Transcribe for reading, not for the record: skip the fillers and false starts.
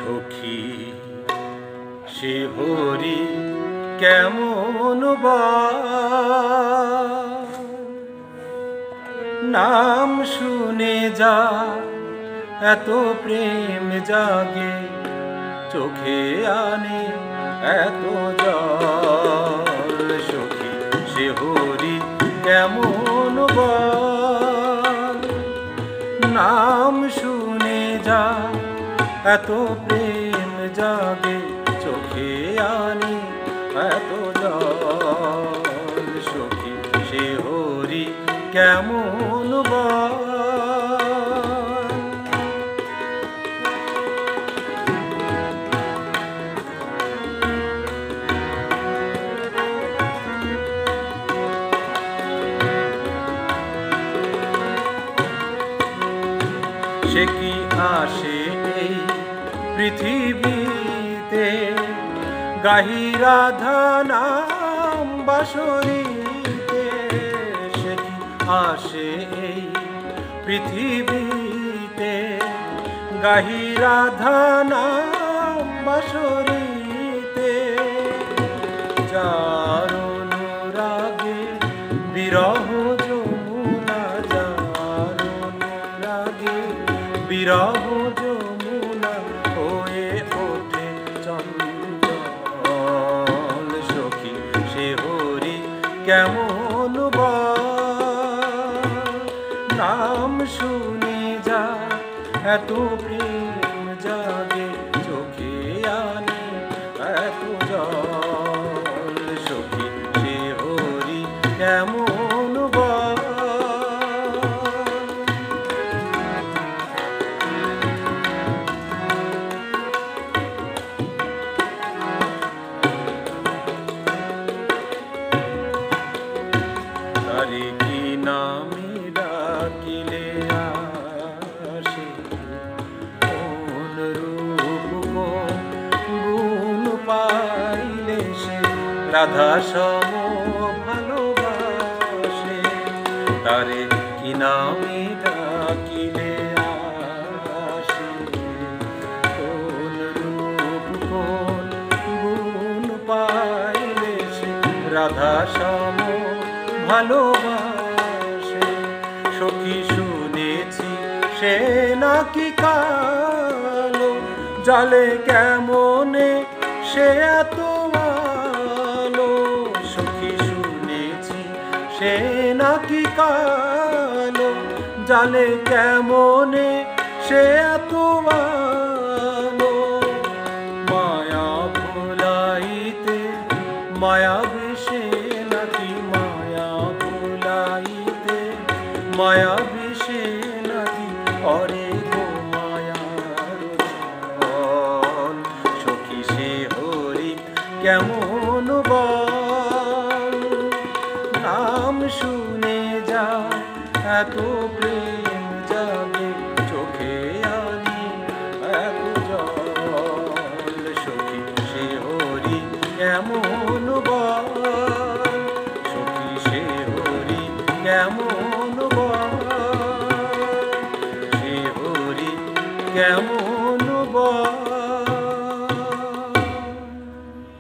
সখী সে হরি কেমন নাম শুনে যা এত প্রেম জাগে চোখে আনে এত জল সখী সে হরি কেমন নাম শুনে যা এত প্রেম জাগে চোখে আনে এত জল সখী সে হরি কেমন সে কি আসে এই পৃথিবীতে গাহি রাধা নাম বাঁশরীতে সে কি আসে এই পৃথিবীতে গাহি রাধা নাম বাঁশরীতে যার অনুরাগে বিরহ যমুনা যার অনুরাগে বিরহ যমুনা হয়ে ওঠে চঞ্চল সখী সে হরি কেমন নাম শুনে যা এত প্রেম জাগে চোখে আনে এত জল সখী সে হরি কেমন তারে কি নামে ডাকিলে আসে কোন রূপ গুণ পাইলে সে রাধা সম ভালোবাসে তারে কি নামে ডাকিলে আসে কোন রূপ গুণ পাইলে সে রাধা সম ভালোবাসে সখী শুনেছি সে নাকি কালো জালে কেমনে সে এত আলো সখী শুনেছি সে নাকি কালো জালে কেমনে সে এত আলো মায়া ভুলাইতে মায়া বিষে নাকি মায়া বিষে নাকি অরে গো মায়ার চল সখী সে হরি কেমন নাম শুনে যা এত প্রেম জাগে চোখে আনি এত জল সখী সে হরি কেমন সখী সে হরি কেমন